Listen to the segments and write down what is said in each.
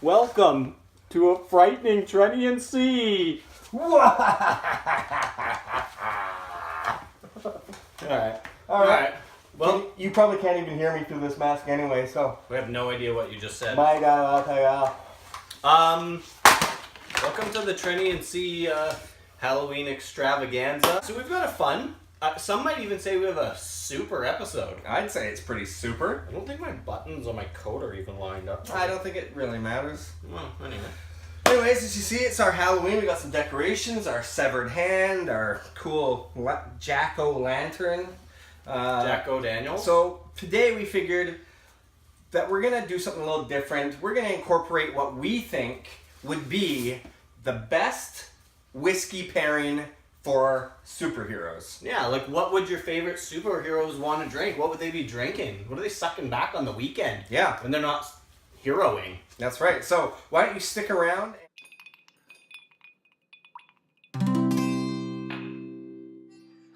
Welcome to a frightening Trenny and C. Alright. Well, you probably can't even hear me through this mask anyway, so. We have no idea what you just said. My God, I'll tell you. Welcome to the Trenny and C Halloween extravaganza. So we've got a fun, some might even say we have a super episode. I'd say it's pretty super. I don't think my buttons on my coat are even lined up. I don't think it really matters. Well, anyway. Anyways, as you see, it's our Halloween. We got some decorations, our severed hand, our cool jack-o'-lantern. Jack-o' Daniels. So today we figured that we're going to do something a little different. We're going to incorporate what we think would be the best whiskey pairing for superheroes. Yeah, like what would your favorite superheroes want to drink? What would they be drinking? What are they sucking back on the weekend? Yeah. When they're not heroing. That's right. So why don't you stick around?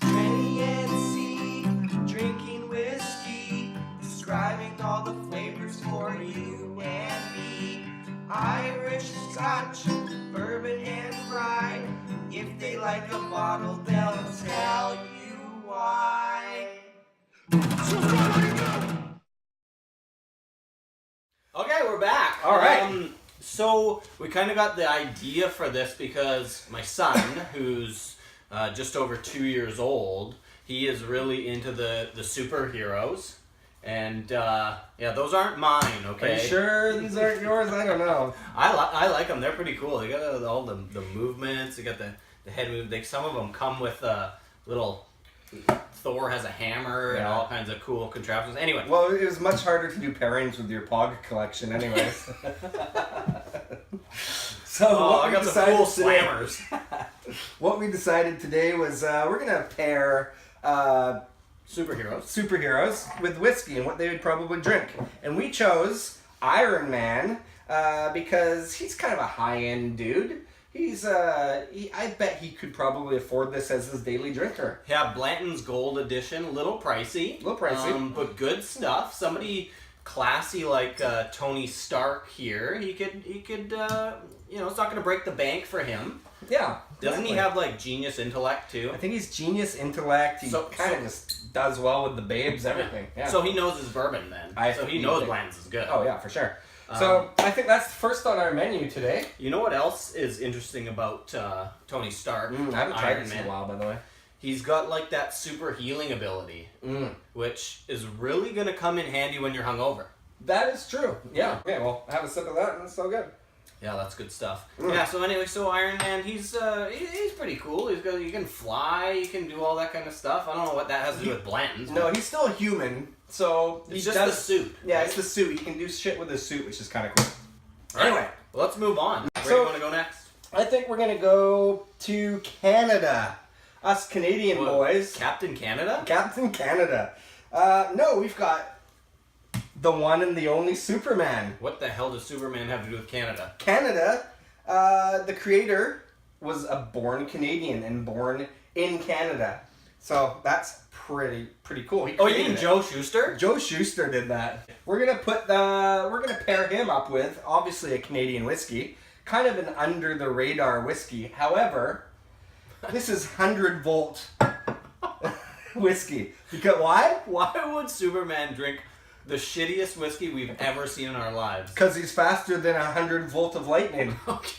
Trenny and C, drinking whiskey, describing all the flavors for you and me. Irish, Scotch, bourbon, and rye. If they like a bottle, they'll tell you why. Okay, we're back. All right. So we kind of got the idea for this because my son, who's just over 2 years old, he is really into the superheroes. And yeah, those aren't mine, okay? Are you sure these aren't yours? I don't know. I like them. They're pretty cool. They got all the movements. They got the head move. Some of them come with little... Thor has a hammer and all kinds of cool contraptions. Anyway. Well, it was much harder to do pairings with your Pog collection anyways. So I got the cool slammers. What we decided today was we're going to pair superheroes with whiskey and what they would probably drink. And we chose Ironman because he's kind of a high-end dude. I bet he could probably afford this as his daily drinker. Yeah, Blanton's Gold Edition, a little pricey. But good stuff. Somebody classy like Tony Stark here. He could it's not going to break the bank for him. Yeah. Doesn't he have like genius intellect too? I think he's genius intellect. He kind of just does well with the babes, everything. Yeah. So he knows his bourbon then. He knows Blanton's is good. Oh yeah, for sure. So I think that's first on our menu today. You know what else is interesting about Tony Stark? I haven't tried this in a while, by the way. He's got like that super healing ability, which is really going to come in handy when you're hungover. That is true. Yeah. Okay, well, have a sip of that and it's so good. Yeah, that's good stuff. Yeah, so anyway, Iron Man, he's pretty cool. He can fly, he can do all that kind of stuff. I don't know what that has to do with Blanton's. No, he's still a human, so it's just the suit. Yeah, it's the suit. He can do shit with his suit, which is kind of cool. Anyway, well, let's move on. Where do you want to go next? I think we're gonna go to Canada. Us Canadian boys. Captain Canada? Captain Canada. No, we've got the one and the only Superman. What the hell does Superman have to do with Canada? Canada, the creator was a born Canadian and born in Canada. So that's pretty cool. Oh, you mean Joe Shuster? Joe Shuster did that. We're gonna pair him up with obviously a Canadian whiskey, kind of an under the radar whiskey. However, this is 100-volt whiskey. Because why? Why would Superman drink the shittiest whiskey we've ever seen in our lives? Because he's faster than 100-volt of lightning. Okay.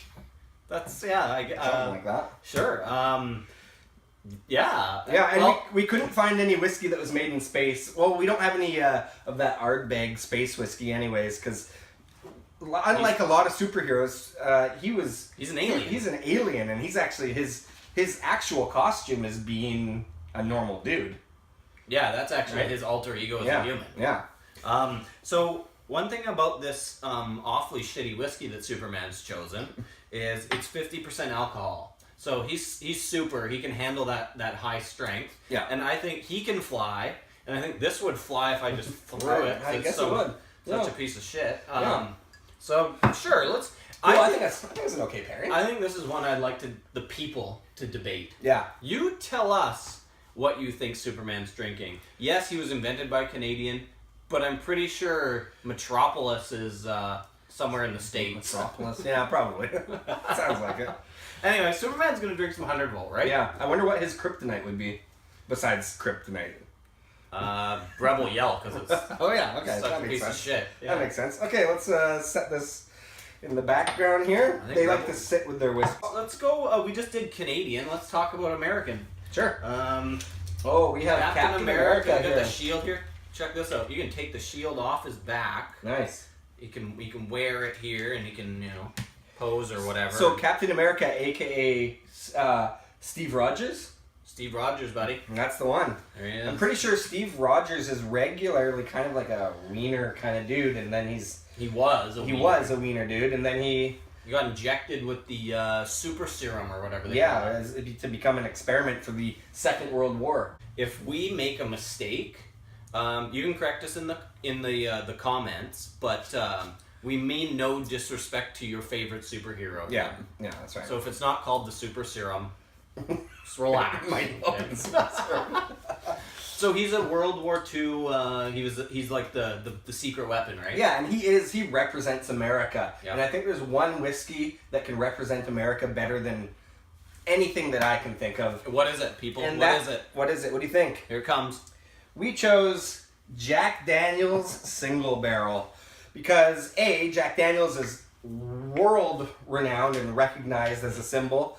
That's, something like that. Sure. Yeah. Yeah, and we couldn't find any whiskey that was made in space. Well, we don't have any of that Ardbeg space whiskey anyways, because unlike a lot of superheroes, he's an alien. He's an alien, and he's actually, his actual costume is being a normal dude. Yeah, that's actually his alter ego as a human. Yeah. So one thing about this awfully shitty whiskey that Superman's chosen is it's 50% alcohol. So he's super. He can handle that high strength. Yeah. And I think he can fly. And I think this would fly if I just threw it. I guess it would. Such a piece of shit. So sure, let's. Well, I think that's an okay pairing. I think this is one I'd like the people to debate. Yeah. You tell us what you think Superman's drinking. Yes, he was invented by a Canadian, but I'm pretty sure Metropolis is somewhere in the States. Metropolis. Yeah, probably. Sounds like it. Anyway, Superman's gonna drink some 100 volt, right? Yeah. I wonder what his kryptonite would be, besides kryptonite. Rebel Yell, because it's Oh yeah. Okay. such That a makes piece sense. of shit. Yeah. That makes sense. Okay, let's set this in the background here. I think They like Rebel- to sit with their whiskey. Let's go. We just did Canadian. Let's talk about American. Sure. Um, Oh, we have Captain America. Got here. the shield here. Check this out. You can take the shield off his back. Nice. You can wear it here, and you can pose or whatever. So Captain America, aka Steve Rogers. Steve Rogers, buddy. That's the one. There he is. I'm pretty sure Steve Rogers is regularly kind of like a wiener kind of dude, and then He was a wiener dude, and then he got injected with the super serum or whatever they call it. to become an experiment for the Second World War. If we make a mistake, you can correct us in the comments, but we mean no disrespect to your favorite superhero. Yeah, that's right. So if it's not called the super serum, just relax. So he's a World War II. He's like the secret weapon, right? Yeah, and he represents America. Yeah. And I think there's one whiskey that can represent America better than anything that I can think of. What is it, people? And What is it? What is it? What do you think? Here it comes. We chose Jack Daniel's Single Barrel because Jack Daniel's is world renowned and recognized as a symbol,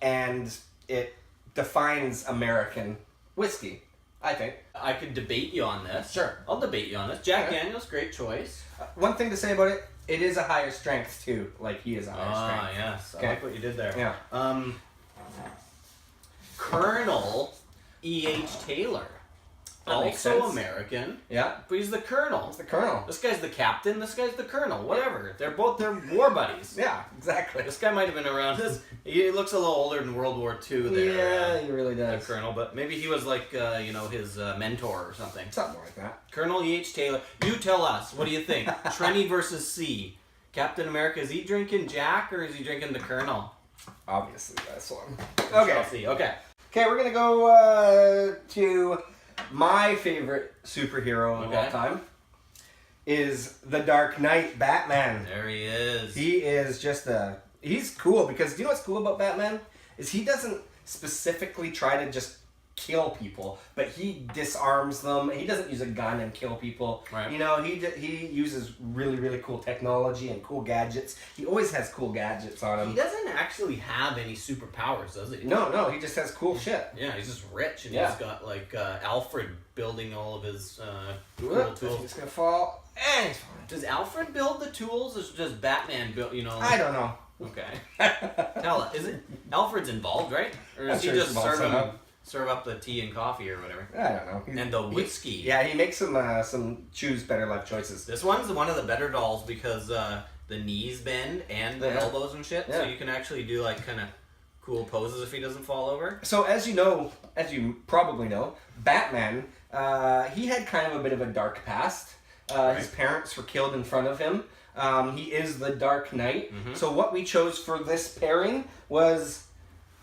and it defines American whiskey, I think. I could debate you on this. Sure. I'll debate you on this. Jack Okay. Daniels, great choice. One thing to say about it, it is a higher strength too. Like he is a higher strength. Yes. Okay. I like what you did there. Yeah. Colonel E.H. Taylor. That makes Also sense. American, Yeah. but he's the colonel. It's the Colonel. This guy's the captain, this guy's the colonel, whatever. They're war buddies. Yeah, exactly. This guy might have been around. He looks a little older than World War II there. Yeah, he really The does. colonel, but maybe he was like, his mentor or something. Something like that. Colonel E.H. Taylor, you tell us, what do you think? Trenny versus C. Captain America, is he drinking Jack or is he drinking the colonel? Obviously, that's one. Shall Okay. see. Okay. Okay, we're gonna go to my favorite superhero of all Okay. time. Is the Dark Knight, Batman. There he is. He is just he's cool because do you know what's cool about Batman? Is he doesn't specifically try to just kill people, but he disarms them. He doesn't use a gun and kill people. Right. You know, he uses really, really cool technology and cool gadgets. He always has cool gadgets on He him. doesn't actually have any superpowers, does he? No, he just has cool shit. Yeah, he's just rich and Yeah. he's got like Alfred building all of his cool Whoop, tools. It's gonna fall. And he's falling. Does Alfred build the tools or does Batman build, I don't know. Okay. Tell us, is it Alfred's involved, right? Or I'm does he sure he's just involved somehow. serve up the tea and coffee or whatever? I don't know. And the whiskey. Yeah, he makes some choose better life choices. This one's one of the better dolls because the knees bend and the Yeah. elbows and shit, so Yeah. you can actually do like kind of cool poses if he doesn't fall over. So as you probably know, Batman, he had kind of a bit of a dark past. His Right. parents were killed in front of him. He is the Dark Knight. Mhm. So what we chose for this pairing was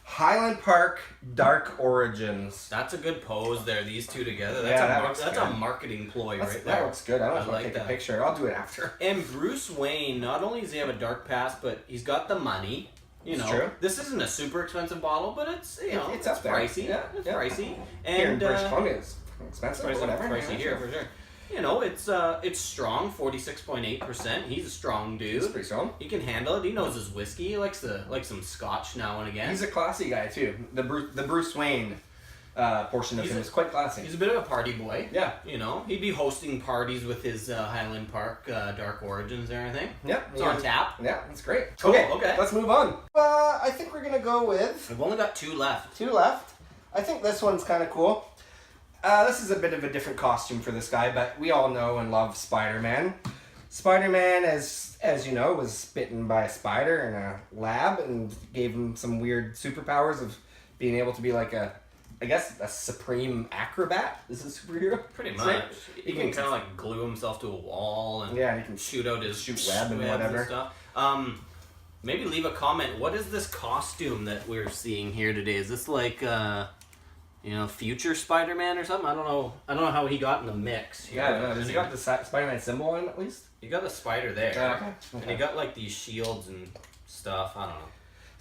Highland Park Dark Origins. That's a good pose there. These two together. That's Yeah, that a looks that's good. a marketing ploy right That there. looks good. I don't know if I I'll like take that. a picture. I'll do it after. And Bruce Wayne, not only does he have a dark past, but he's got the money. You It's know, true. this isn't a super expensive bottle, but it's It's up there. pricey. Yeah, It's yeah. pricey. Here in And British Columbia, it's expensive. pricey, Whatever. pricey Yeah, here sure. for sure. You know, it's strong, 46.8%. He's a strong dude. He's pretty strong. He can handle it. He knows his whiskey. He likes some scotch now and again. He's a classy guy too. The Bruce Wayne portion of He's him a- is quite classy. He's a bit of a party boy. Yeah. You know, he'd be hosting parties with his Highland Park Dark Origins and everything. Yep. It's on tap. Yeah, that's great. Cool, Okay, okay. let's move on. I think we're gonna go with We've only got two left. 2 left. I think this one's kind of cool. This is a bit of a different costume for this guy, but we all know and love Spiderman. Spiderman, as you know, was bitten by a spider in a lab and gave him some weird superpowers of being able to be like a supreme acrobat. Is a superhero? Pretty Is much. it? He can kind of like glue himself to a wall and Yeah, he can shoot out his shoot web and webs whatever. stuff. Maybe leave a comment. What is this costume that we're seeing here today? Is this like future Spider-Man or something. I don't know how he got in the mix here. Yeah, no, does he got the Spider-Man symbol on it at least? You got a spider there. Okay. And you got like these shields and stuff. I don't know.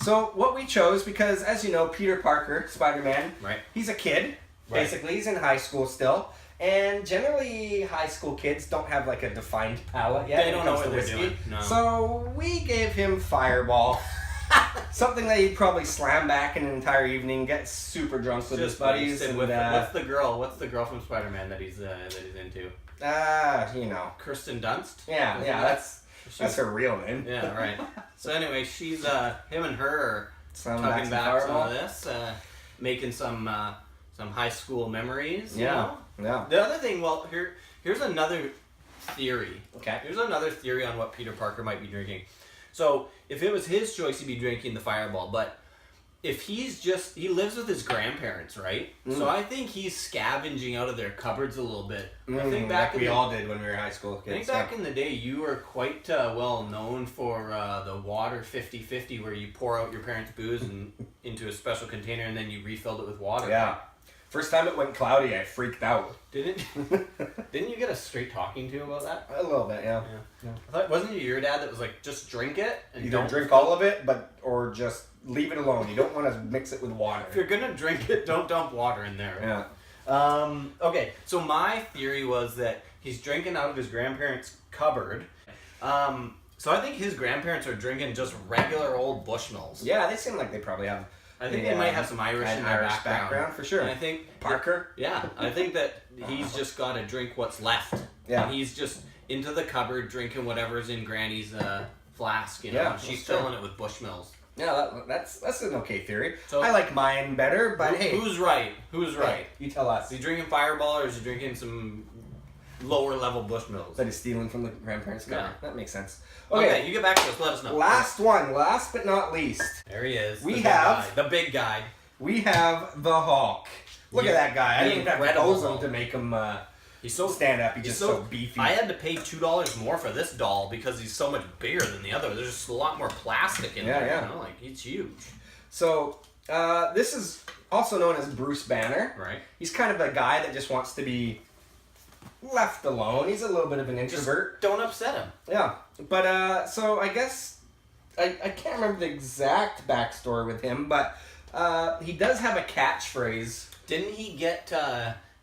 So what we chose, because as you know, Peter Parker, Spider-Man, Right. he's a kid, Right. basically. He's in high school still. And generally, high school kids don't have like a defined palate yet. They don't know what they're whiskey. doing. No. So we gave him Fireball. Something that he'd probably slam back in an entire evening, get super drunk with his buddies. And, with what's the girl from Spider-Man that he's into? Kirsten Dunst? Yeah, that's her real name. Yeah, right. So anyway, she's him and her are Slamming tugging back some of this, making some high school memories. Yeah. The other thing, here's another theory. Okay. Here's another theory on what Peter Parker might be drinking. So if it was his choice, he'd be drinking the Fireball. But if he lives with his grandparents, right? So I think he's scavenging out of their cupboards a little bit. I think we all did when we were high school kids. I think back in the day, you were quite well known for the water 50-50, where you pour out your parents' booze into a special container and then you refilled it with water. Yeah. First time it went cloudy, I freaked out. Didn't you get a straight talking to about that? A little bit, yeah. I thought, wasn't it your dad that was like, just drink it and Either don't drink all of it, or just leave it alone. You don't want to mix it with water. If you're gonna drink it, don't dump water in there. Yeah. Okay, so my theory was that he's drinking out of his grandparents' cupboard. So I think his grandparents are drinking just regular old Bushmills. Yeah, they seem like they probably have. I think they might have some Irish in their background for sure. And I think Parker. I think that he's just got to drink what's left. Yeah. And he's just into the cupboard drinking whatever's in Granny's flask. Yeah, she's that's filling it with Bushmills. Yeah, that's an okay theory. So, I like mine better, but hey, who's right? Who's right? You tell us. Is he drinking Fireball or is he drinking some lower level Bushmills? That is stealing from the grandparents' cupboard. Yeah. That makes sense. Okay, you get back to us. Let us know. Last but not least. There he is. We have the big guy. We have the Hulk. Look at that guy. I didn't even have to pose him to make him he's so stand up. He's just so beefy. I had to pay $2 more for this doll because he's so much bigger than the other. There's just a lot more plastic in there. Yeah. Like he's huge. So this is also known as Bruce Banner. Right. He's kind of a guy that just wants to be left alone. He's a little bit of an introvert. Just don't upset him. Yeah. But so I guess I can't remember the exact backstory with him, but he does have a catchphrase. Didn't he get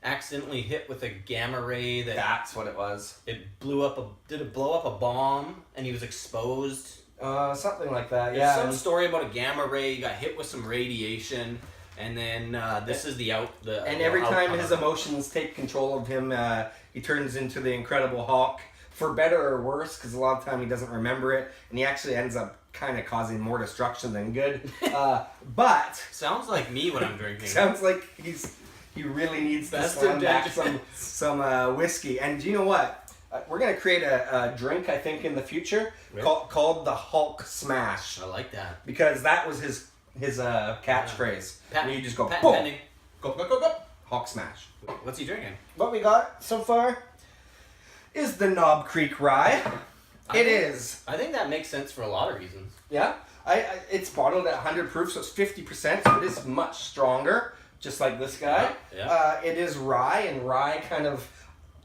accidentally hit with a gamma ray That's what it was. it blew up did it blow up a bomb and he was exposed? Something like that. There's some story about a gamma ray. He got hit with some radiation, and then this is and every time his emotions take control of him, he turns into the Incredible Hulk, for better or worse, because a lot of time he doesn't remember it, and he actually ends up kind of causing more destruction than good. But sounds like me when I'm drinking. sounds like he really needs to slam back some whiskey. And you know what? We're going to create a drink, I think, in the future called the Hulk Smash. I like that. Because that was his catchphrase. Patent, and you just go, patent boom, pending. go. Hulk Smash. What's he drinking? What we got so far is the Knob Creek Rye. I think that makes sense for a lot of reasons. Yeah. It's bottled at 100 proof, so it's 50%, so it is much stronger, just like this guy. Yeah. It is rye, and rye kind of,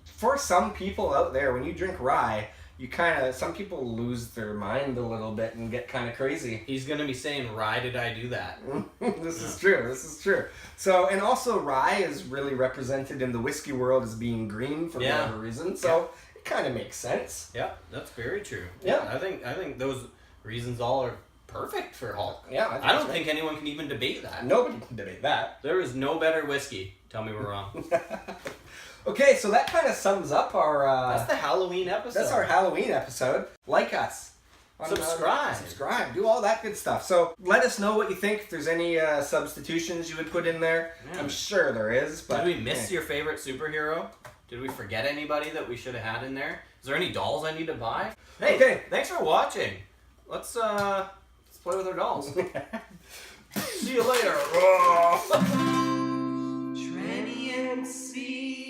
for some people out there, when you drink rye, some people lose their mind a little bit and get kind of crazy. He's going to be saying, "Rye, did I do that?" This is true. So, and also rye is really represented in the whiskey world as being green for whatever reason, so it kind of makes sense. Yeah, that's very true. Yeah. I think those reasons all are perfect for Hulk. Yeah, I don't think anyone can even debate that. Nobody can debate that. There is no better whiskey. Tell me we're wrong. Okay, so that kind of sums up our... that's the Halloween episode. That's our Halloween episode. Like us. Subscribe. Do all that good stuff. So let us know what you think. If there's any substitutions you would put in there. Yeah. I'm sure there is. But did we miss your favorite superhero? Did we forget anybody that we should have had in there? Is there any dolls I need to buy? Hey, okay. Thanks for watching. Let's play with our dolls. See you later. Trenny and C.